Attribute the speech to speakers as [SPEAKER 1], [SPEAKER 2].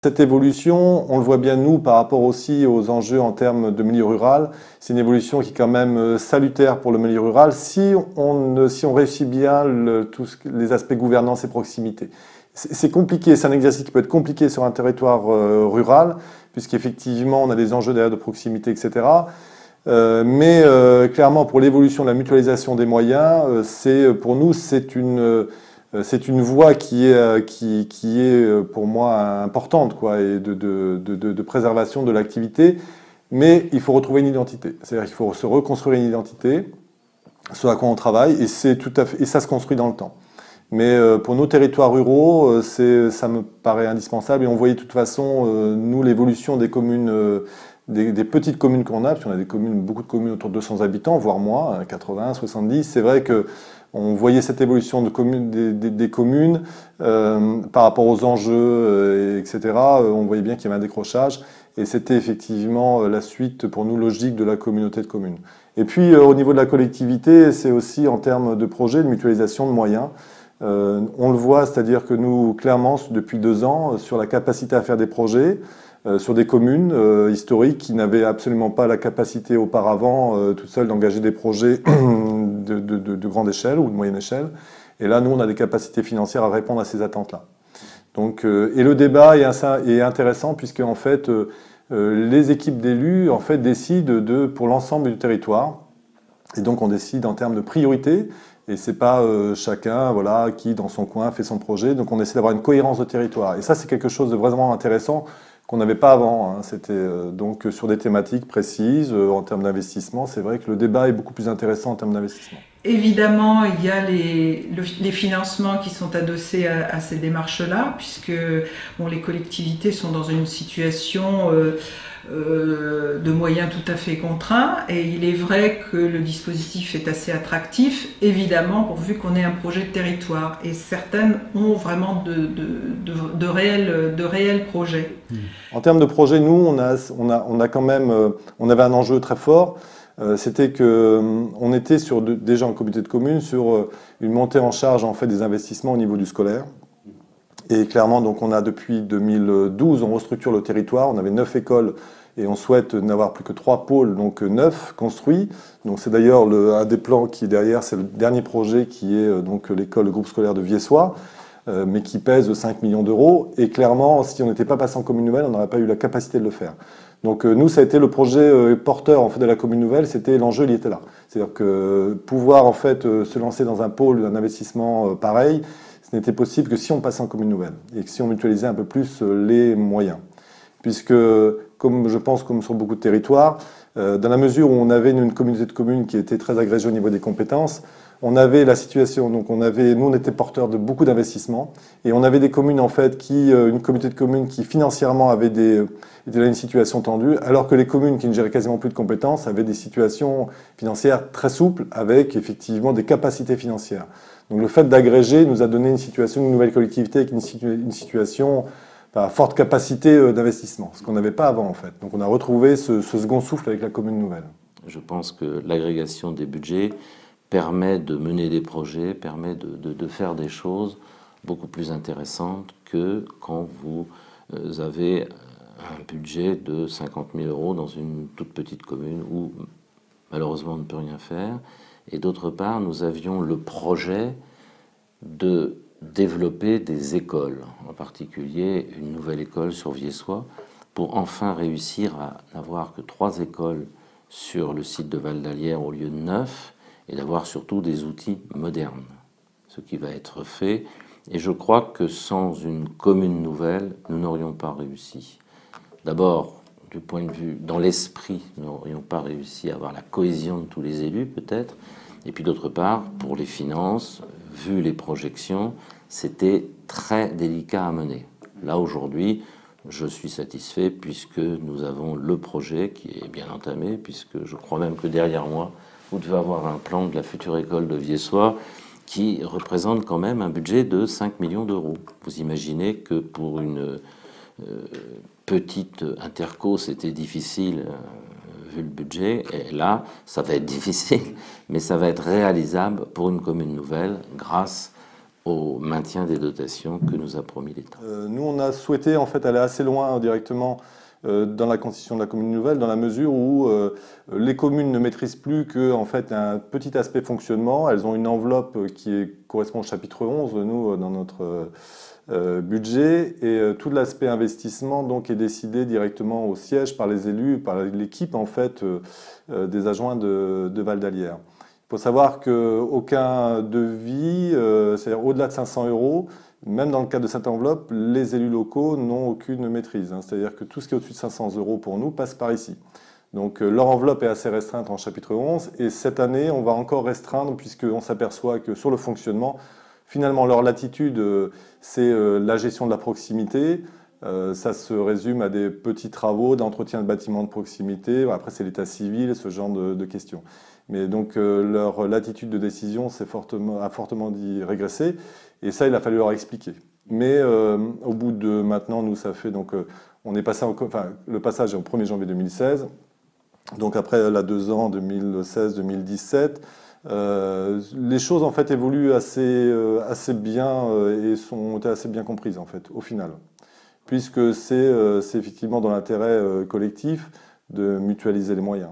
[SPEAKER 1] Cette évolution, on le voit bien nous par rapport aussi aux enjeux en termes de milieu rural, c'est une évolution qui est quand même salutaire pour le milieu rural si on réussit bien tous les aspects gouvernance et proximité. C'est compliqué, c'est un exercice qui peut être compliqué sur un territoire rural, puisqu'effectivement on a des enjeux derrière de proximité, etc. Clairement pour l'évolution de la mutualisation des moyens, pour nous c'est une voie qui est pour moi importante, quoi, et de préservation de l'activité. Mais il faut retrouver une identité. C'est-à-dire qu'il faut se reconstruire une identité, ce à quoi on travaille, et ça se construit dans le temps. Mais pour nos territoires ruraux, ça me paraît indispensable. Et on voyait de toute façon, nous, l'évolution des communes, des petites communes qu'on a, parce qu'on a beaucoup de communes autour de 200 habitants, voire moins, 80, 70. C'est vrai que on voyait cette évolution des communes par rapport aux enjeux, etc. On voyait bien qu'il y avait un décrochage. Et c'était effectivement la suite pour nous logique de la communauté de communes. Et puis au niveau de la collectivité, c'est aussi en termes de projets, de mutualisation de moyens. On le voit, c'est-à-dire que nous, clairement, depuis 2 ans, sur la capacité à faire des projets, sur des communes historiques qui n'avaient absolument pas la capacité auparavant, toutes seules, d'engager des projets de grande échelle ou de moyenne échelle. Et là, nous, on a des capacités financières à répondre à ces attentes-là. Donc, et le débat est intéressant puisque en fait, les équipes d'élus en fait, décident pour l'ensemble du territoire. Et donc, on décide en termes de priorité. Et c'est pas chacun voilà, qui, dans son coin, fait son projet. Donc, on essaie d'avoir une cohérence de territoire. Et ça, c'est quelque chose de vraiment intéressant qu'on n'avait pas avant. Hein. C'était donc sur des thématiques précises en termes d'investissement. C'est vrai que le débat est beaucoup plus intéressant en termes d'investissement.
[SPEAKER 2] Évidemment, il y a les financements qui sont adossés à ces démarches-là, puisque bon, les collectivités sont dans une situation de moyens tout à fait contraints, et il est vrai que le dispositif est assez attractif, évidemment, pourvu qu'on ait un projet de territoire. Et certaines ont vraiment de réels projets.
[SPEAKER 1] En termes de projets, nous, on a quand même, on avait un enjeu très fort. C'était qu'on était déjà en communauté de communes sur une montée en charge en fait des investissements au niveau du scolaire. Et clairement, donc on a depuis 2012, on restructure le territoire. On avait 9 écoles et on souhaite n'avoir plus que 3 pôles, donc 9 construits. Donc c'est d'ailleurs un des plans qui est derrière, c'est le dernier projet qui est donc l'école, le groupe scolaire de Viessois, mais qui pèse 5 millions d'euros. Et clairement, si on n'était pas passé en commune nouvelle, on n'aurait pas eu la capacité de le faire. Donc nous, ça a été le projet porteur en fait de la commune nouvelle. C'était l'enjeu, il était là. C'est-à-dire que pouvoir en fait se lancer dans un pôle d'un investissement pareil, ce n'était possible que si on passait en commune nouvelle et que si on mutualisait un peu plus les moyens. Puisque, comme je pense, comme sur beaucoup de territoires, dans la mesure où on avait une communauté de communes qui était très agrégée au niveau des compétences, on avait la situation, donc nous on était porteurs de beaucoup d'investissements et on avait des communes en fait une communauté de communes qui financièrement était dans une situation tendue, alors que les communes qui ne géraient quasiment plus de compétences avaient des situations financières très souples avec effectivement des capacités financières. Donc le fait d'agréger nous a donné une nouvelle collectivité avec une situation à forte capacité d'investissement, ce qu'on n'avait pas avant en fait. Donc on a retrouvé ce second souffle avec la commune nouvelle.
[SPEAKER 3] Je pense que l'agrégation des budgets permet de mener des projets, permet de faire des choses beaucoup plus intéressantes que quand vous avez un budget de 50 000 € dans une toute petite commune où malheureusement on ne peut rien faire. Et d'autre part, nous avions le projet de développer des écoles, en particulier une nouvelle école sur Viessois, pour enfin réussir à n'avoir que 3 écoles sur le site de Val d'Alière au lieu de 9, et d'avoir surtout des outils modernes, ce qui va être fait. Et je crois que sans une commune nouvelle, nous n'aurions pas réussi. D'abord, du point de vue, dans l'esprit, nous n'aurions pas réussi à avoir la cohésion de tous les élus, peut-être. Et puis d'autre part, pour les finances, vu les projections, c'était très délicat à mener. Là, aujourd'hui, je suis satisfait puisque nous avons le projet qui est bien entamé, puisque je crois même que derrière moi, vous devez avoir un plan de la future école de Viessois qui représente quand même un budget de 5 millions d'euros. Vous imaginez que pour une petite interco, c'était difficile vu le budget. Et là, ça va être difficile, mais ça va être réalisable pour une commune nouvelle grâce au maintien des dotations que nous a promis l'État.
[SPEAKER 1] Nous, on a souhaité en fait aller assez loin directement dans la constitution de la commune nouvelle, dans la mesure où les communes ne maîtrisent plus que en fait un petit aspect fonctionnement. Elles ont une enveloppe qui correspond au chapitre 11, nous, dans notre budget, et tout l'aspect investissement donc est décidé directement au siège par les élus, par l'équipe en fait des adjoints de Val d'Alière. Il faut savoir qu'aucun devis, c'est-à-dire au-delà de 500 €, même dans le cadre de cette enveloppe, les élus locaux n'ont aucune maîtrise. C'est-à-dire que tout ce qui est au-dessus de 500 € pour nous passe par ici. Donc leur enveloppe est assez restreinte en chapitre 11, et cette année, on va encore restreindre, puisqu'on s'aperçoit que sur le fonctionnement, finalement, leur latitude, c'est la gestion de la proximité. Ça se résume à des petits travaux d'entretien de bâtiments de proximité. Après, c'est l'état civil, ce genre de questions. Mais donc, leur latitude de décision a fortement régressé. Et ça, il a fallu leur expliquer. Mais au bout de maintenant, nous, ça fait donc, on est passé le passage est au 1er janvier 2016. Donc après, là, 2 ans, 2016-2017. Les choses en fait évoluent assez bien et ont été assez bien comprises en fait au final, puisque c'est effectivement dans l'intérêt collectif de mutualiser les moyens.